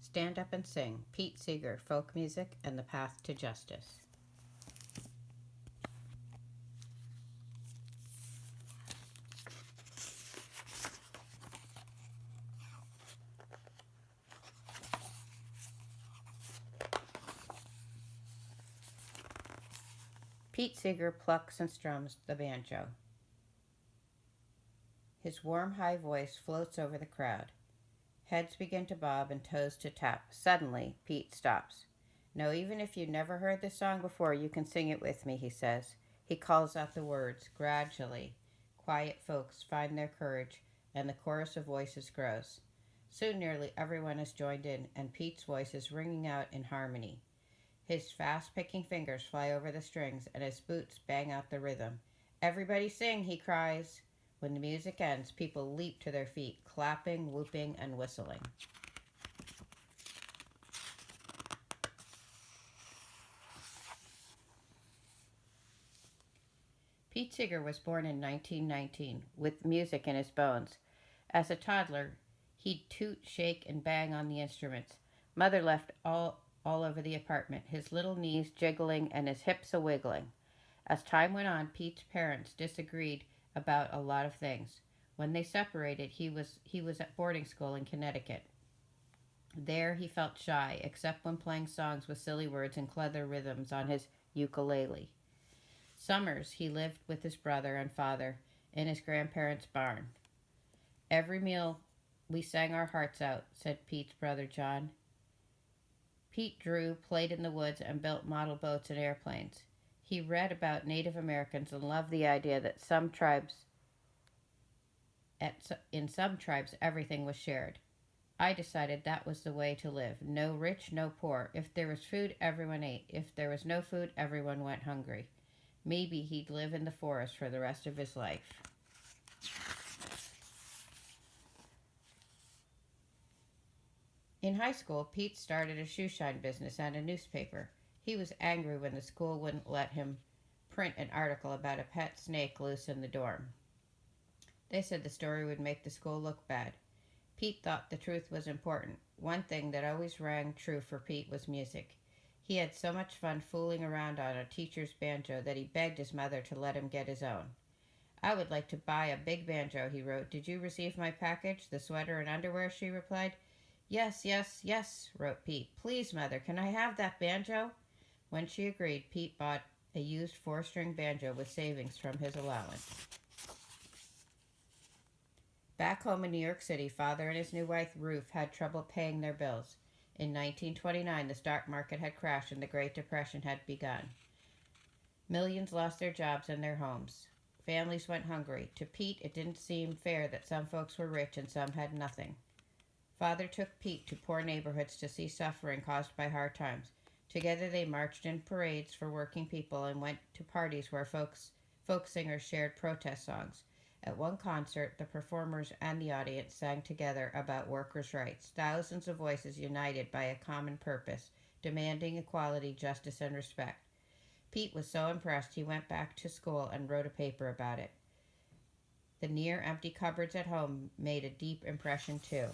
Stand Up and Sing, Pete Seeger, Folk Music and the Path to Justice. Pete Seeger plucks and strums the banjo. His warm, high voice floats over the crowd. Heads begin to bob and toes to tap. Suddenly, Pete stops. No, even if you never heard this song before, you can sing it with me, he says. He calls out the words. Gradually, quiet folks find their courage, and the chorus of voices grows. Soon nearly everyone has joined in, and Pete's voice is ringing out in harmony. His fast-picking fingers fly over the strings, and his boots bang out the rhythm. Everybody sing, he cries. When the music ends, people leap to their feet, clapping, whooping, and whistling. Pete Seeger was born in 1919 with music in his bones. As a toddler, he'd toot, shake, and bang on the instruments. Mother left all over the apartment, his little knees jiggling and his hips a-wiggling. As time went on, Pete's parents disagreed about a lot of things. When they separated, he was at boarding school in Connecticut. There he felt shy, except when playing songs with silly words and clever rhythms on his ukulele. Summers he lived with his brother and father in his grandparents' barn. Every meal we sang our hearts out, said Pete's brother John. Pete drew, played in the woods, and built model boats and airplanes. He read about Native Americans and loved the idea that in some tribes everything was shared. I decided that was the way to live. No rich, no poor. If there was food, everyone ate. If there was no food, everyone went hungry. Maybe he'd live in the forest for the rest of his life. In high school, Pete started a shoe shine business and a newspaper. He was angry when the school wouldn't let him print an article about a pet snake loose in the dorm. They said the story would make the school look bad. Pete thought the truth was important. One thing that always rang true for Pete was music. He had so much fun fooling around on a teacher's banjo that he begged his mother to let him get his own. I would like to buy a big banjo, he wrote. Did you receive my package, the sweater and underwear, she replied. Yes, yes, yes, wrote Pete. Please, mother, can I have that banjo? When she agreed, Pete bought a used four-string banjo with savings from his allowance. Back home in New York City, father and his new wife, Ruth, had trouble paying their bills. In 1929, the stock market had crashed and the Great Depression had begun. Millions lost their jobs and their homes. Families went hungry. To Pete, it didn't seem fair that some folks were rich and some had nothing. Father took Pete to poor neighborhoods to see suffering caused by hard times. Together they marched in parades for working people and went to parties where folk singers shared protest songs. At one concert, the performers and the audience sang together about workers' rights, thousands of voices united by a common purpose, demanding equality, justice, and respect. Pete was so impressed he went back to school and wrote a paper about it. The near empty cupboards at home made a deep impression too.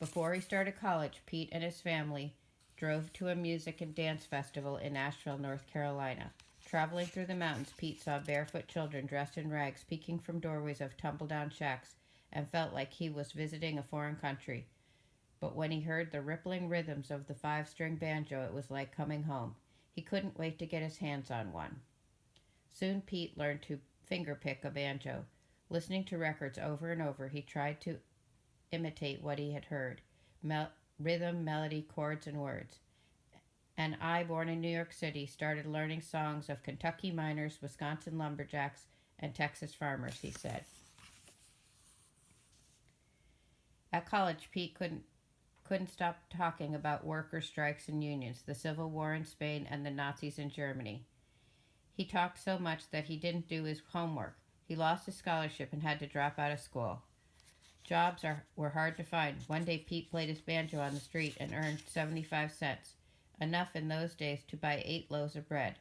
Before he started college, Pete and his family drove to a music and dance festival in Asheville, North Carolina. Traveling through the mountains, Pete saw barefoot children dressed in rags peeking from doorways of tumble-down shacks and felt like he was visiting a foreign country. But when he heard the rippling rhythms of the five-string banjo, it was like coming home. He couldn't wait to get his hands on one. Soon Pete learned to finger-pick a banjo. Listening to records over and over, he tried to imitate what he had heard. Rhythm, melody, chords, and words. And I, born in New York City, started learning songs of Kentucky miners, Wisconsin lumberjacks, and Texas farmers, he said. At college, Pete couldn't stop talking about worker strikes and unions, the Civil War in Spain, and the Nazis in Germany. He talked so much that he didn't do his homework. He lost his scholarship and had to drop out of school. Jobs were hard to find. One day Pete played his banjo on the street and earned 75 cents, enough in those days to buy 8 loaves of bread.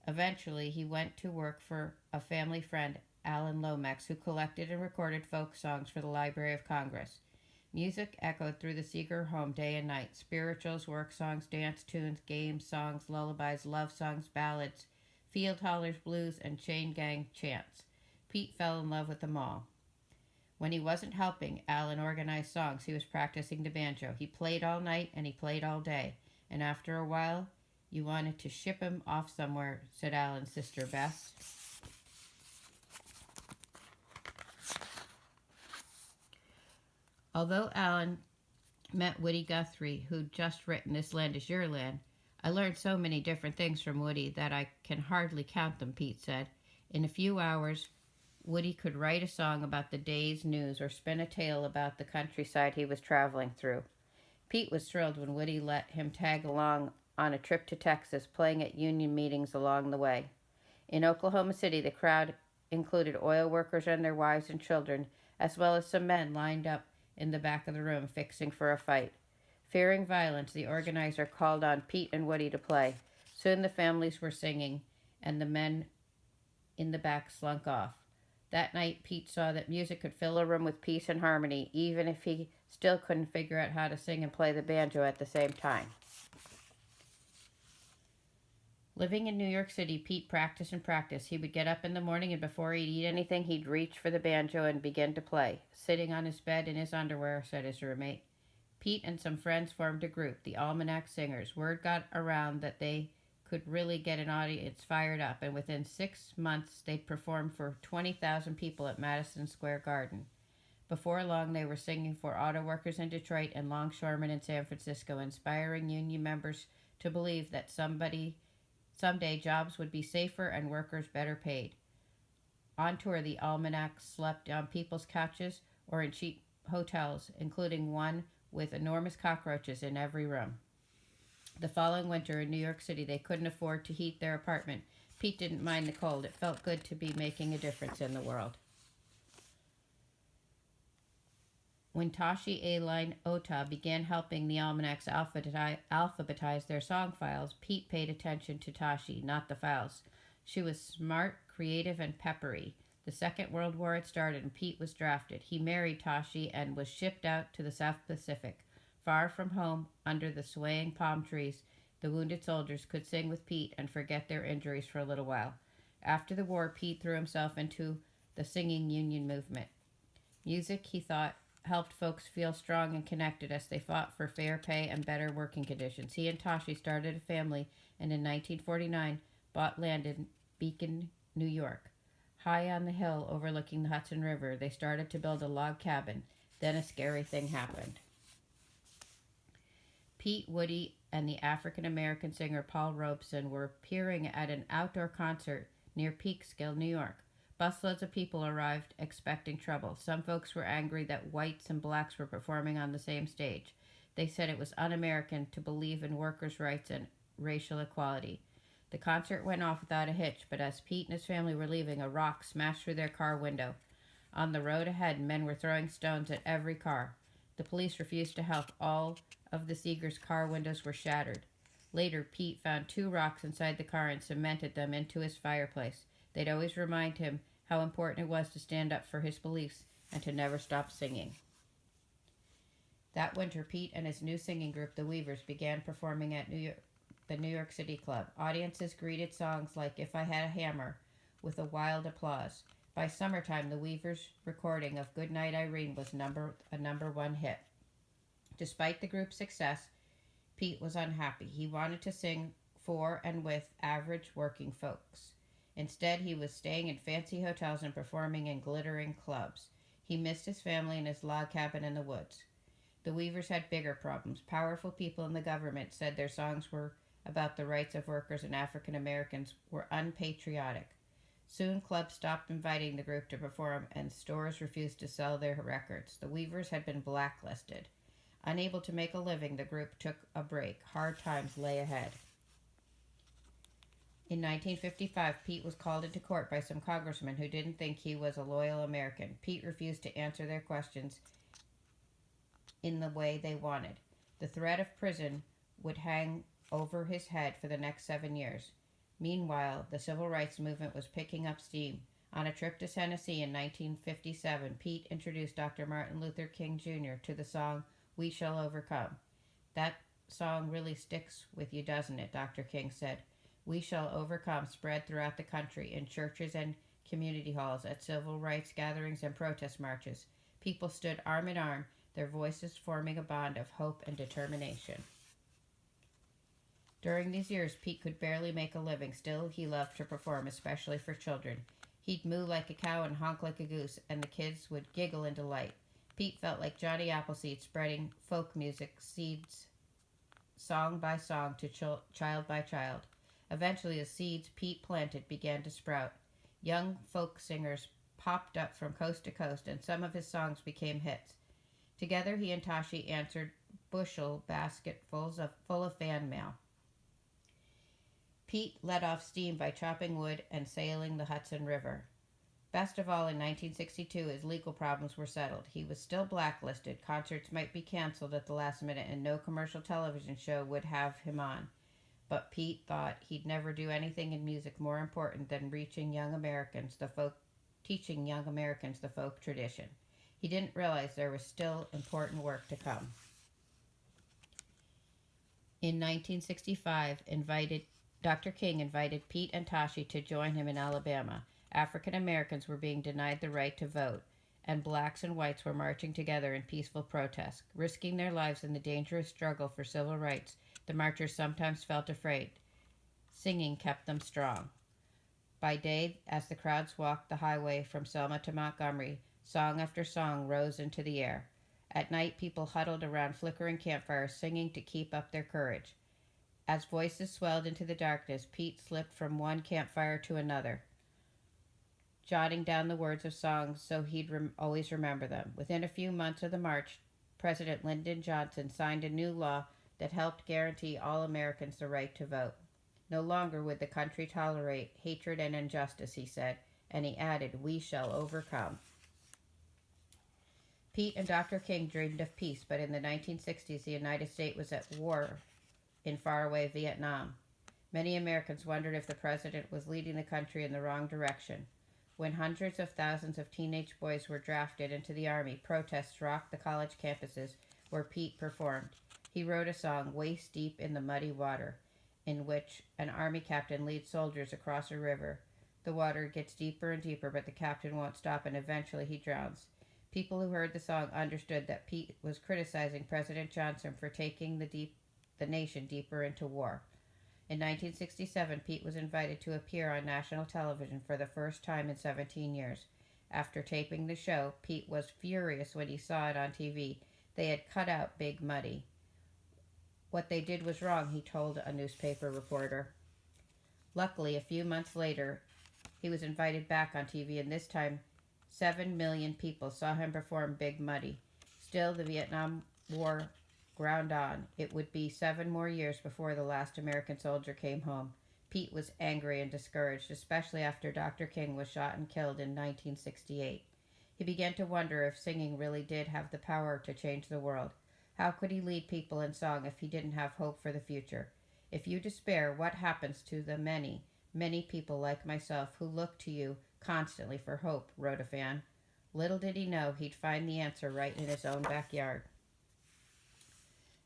Eventually, he went to work for a family friend, Alan Lomax, who collected and recorded folk songs for the Library of Congress. Music echoed through the Seeger home day and night. Spirituals, work songs, dance tunes, games, songs, lullabies, love songs, ballads, field hollers, blues, and chain gang chants. Pete fell in love with them all. When he wasn't helping Alan organize songs, he was practicing the banjo. He played all night and he played all day. And after a while, you wanted to ship him off somewhere, said Alan's sister Bess. Although Alan met Woody Guthrie, who'd just written This Land Is Your Land, I learned so many different things from Woody that I can hardly count them, Pete said. In a few hours, Woody could write a song about the day's news or spin a tale about the countryside he was traveling through. Pete was thrilled when Woody let him tag along on a trip to Texas, playing at union meetings along the way. In Oklahoma City, the crowd included oil workers and their wives and children, as well as some men lined up in the back of the room fixing for a fight. Fearing violence, the organizer called on Pete and Woody to play. Soon the families were singing, and the men in the back slunk off. That night, Pete saw that music could fill a room with peace and harmony, even if he still couldn't figure out how to sing and play the banjo at the same time. Living in New York City, Pete practiced and practiced. He would get up in the morning, and before he'd eat anything, he'd reach for the banjo and begin to play. Sitting on his bed in his underwear, said his roommate. Pete and some friends formed a group, the Almanac Singers. Word got around that they could really get an audience fired up, and within 6 months they'd performed for 20,000 people at Madison Square Garden. Before long, they were singing for auto workers in Detroit and longshoremen in San Francisco, inspiring union members to believe that someday jobs would be safer and workers better paid. On tour, the Almanac slept on people's couches or in cheap hotels, including one with enormous cockroaches in every room. The following winter in New York City, they couldn't afford to heat their apartment. Pete didn't mind the cold. It felt good to be making a difference in the world. When Tashi Aileen Ota began helping the Almanacs alphabetize their song files, Pete paid attention to Tashi, not the files. She was smart, creative, and peppery. The Second World War had started and Pete was drafted. He married Tashi and was shipped out to the South Pacific. Far from home, under the swaying palm trees, the wounded soldiers could sing with Pete and forget their injuries for a little while. After the war, Pete threw himself into the singing union movement. Music, he thought, helped folks feel strong and connected as they fought for fair pay and better working conditions. He and Tashi started a family and in 1949 bought land in Beacon, New York. High on the hill overlooking the Hudson River, they started to build a log cabin. Then a scary thing happened. Pete, Woody, and the African-American singer Paul Robeson were appearing at an outdoor concert near Peekskill, New York. Busloads of people arrived expecting trouble. Some folks were angry that whites and blacks were performing on the same stage. They said it was un-American to believe in workers' rights and racial equality. The concert went off without a hitch, but as Pete and his family were leaving, a rock smashed through their car window. On the road ahead, men were throwing stones at every car. The police refused to help. All of the Seegers' car windows were shattered. Later, Pete found 2 rocks inside the car and cemented them into his fireplace. They'd always remind him how important it was to stand up for his beliefs and to never stop singing. That winter, Pete and his new singing group, the Weavers, began performing at the New York City Club. Audiences greeted songs like If I Had a Hammer with a wild applause. By summertime, the Weavers' recording of Goodnight Irene was a number 1 hit. Despite the group's success, Pete was unhappy. He wanted to sing for and with average working folks. Instead, he was staying in fancy hotels and performing in glittering clubs. He missed his family and his log cabin in the woods. The Weavers had bigger problems. Powerful people in the government said their songs were about the rights of workers and African Americans were unpatriotic. Soon, clubs stopped inviting the group to perform, and stores refused to sell their records. The Weavers had been blacklisted. Unable to make a living, the group took a break. Hard times lay ahead. In 1955, Pete was called into court by some congressmen who didn't think he was a loyal American. Pete refused to answer their questions in the way they wanted. The threat of prison would hang over his head for the next 7 years. Meanwhile, the civil rights movement was picking up steam. On a trip to Tennessee in 1957, Pete introduced Dr. Martin Luther King Jr. to the song We Shall Overcome. That song really sticks with you, doesn't it? Dr. King said. We Shall Overcome spread throughout the country in churches and community halls, at civil rights gatherings and protest marches. People stood arm in arm, their voices forming a bond of hope and determination. During these years, Pete could barely make a living. Still, he loved to perform, especially for children. He'd moo like a cow and honk like a goose, and the kids would giggle in delight. Pete felt like Johnny Appleseed, spreading folk music seeds song by song to child by child. Eventually, the seeds Pete planted began to sprout. Young folk singers popped up from coast to coast, and some of his songs became hits. Together, he and Tashi answered bushel basketfuls full of fan mail. Pete let off steam by chopping wood and sailing the Hudson River. Best of all, in 1962, his legal problems were settled. He was still blacklisted, concerts might be canceled at the last minute, and no commercial television show would have him on. But Pete thought he'd never do anything in music more important than teaching young Americans the folk tradition. He didn't realize there was still important work to come. In 1965, Dr. King invited Pete and Tashi to join him in Alabama. African Americans were being denied the right to vote, and blacks and whites were marching together in peaceful protest. Risking their lives in the dangerous struggle for civil rights, the marchers sometimes felt afraid. Singing kept them strong. By day, as the crowds walked the highway from Selma to Montgomery, song after song rose into the air. At night, people huddled around flickering campfires, singing to keep up their courage. As voices swelled into the darkness, Pete slipped from one campfire to another, jotting down the words of songs so he'd always remember them. Within a few months of the march, President Lyndon Johnson signed a new law that helped guarantee all Americans the right to vote. No longer would the country tolerate hatred and injustice, he said, and he added, we shall overcome. Pete and Dr. King dreamed of peace, but in the 1960s, the United States was at war in faraway Vietnam. Many Americans wondered if the president was leading the country in the wrong direction. When hundreds of thousands of teenage boys were drafted into the Army, protests rocked the college campuses where Pete performed. He wrote a song, Waist Deep in the Muddy Water, in which an Army captain leads soldiers across a river. The water gets deeper and deeper, but the captain won't stop, and eventually he drowns. People who heard the song understood that Pete was criticizing President Johnson for taking the nation deeper into war. In 1967, Pete was invited to appear on national television for the first time in 17 years. After taping the show, Pete was furious when he saw it on TV. They had cut out Big Muddy. What they did was wrong, he told a newspaper reporter. Luckily, a few months later, he was invited back on TV, and this time 7 million people saw him perform Big Muddy. Still, the Vietnam War ground on. It would be 7 more years before the last American soldier came home. Pete was angry and discouraged, especially after Dr. King was shot and killed in 1968. He began to wonder if singing really did have the power to change the world. How could he lead people in song if he didn't have hope for the future? If you despair, what happens to the many, many people like myself who look to you constantly for hope, wrote a fan. Little did he know he'd find the answer right in his own backyard.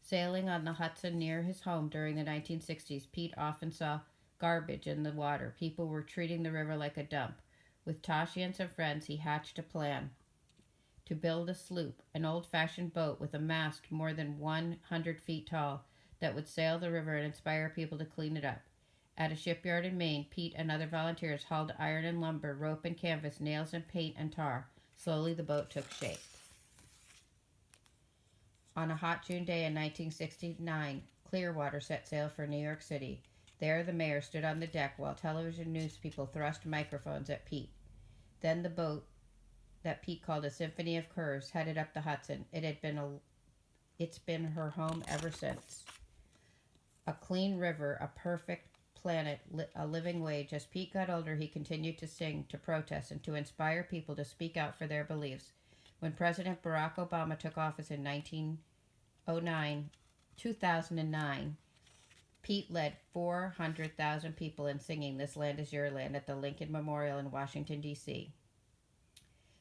Sailing on the Hudson near his home during the 1960s, Pete often saw garbage in the water. People were treating the river like a dump. With Tashi and some friends, he hatched a plan to build a sloop, an old-fashioned boat with a mast more than 100 feet tall that would sail the river and inspire people to clean it up. At a shipyard in Maine, Pete and other volunteers hauled iron and lumber, rope and canvas, nails and paint and tar. Slowly the boat took shape. On a hot June day in 1969, Clearwater set sail for New York City. There the mayor stood on the deck while television news people thrust microphones at Pete. Then the boat, that Pete called a symphony of curves, headed up the Hudson. It's been her home ever since. A clean river, a perfect planet, a living wage. As Pete got older, he continued to sing, to protest, and to inspire people to speak out for their beliefs. When President Barack Obama took office in 2009, Pete led 400,000 people in singing This Land Is Your Land at the Lincoln Memorial in Washington, D.C.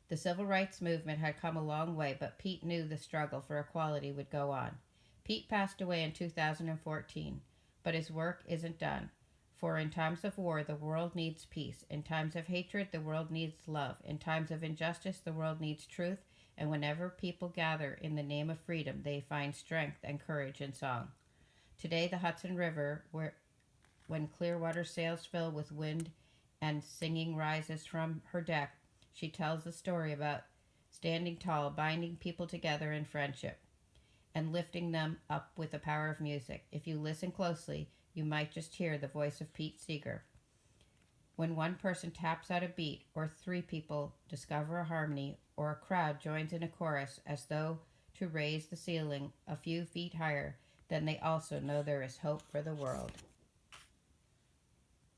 The civil rights movement had come a long way, but Pete knew the struggle for equality would go on. Pete passed away in 2014, but his work isn't done. For in times of war, the world needs peace. In times of hatred, the world needs love. In times of injustice, the world needs truth. And whenever people gather in the name of freedom, they find strength and courage in song. Today, the Hudson River, when clear water sails fill with wind and singing rises from her deck, she tells the story about standing tall, binding people together in friendship, and lifting them up with the power of music. If you listen closely, you might just hear the voice of Pete Seeger. When one person taps out a beat, or three people discover a harmony, or a crowd joins in a chorus as though to raise the ceiling a few feet higher, then they also know there is hope for the world.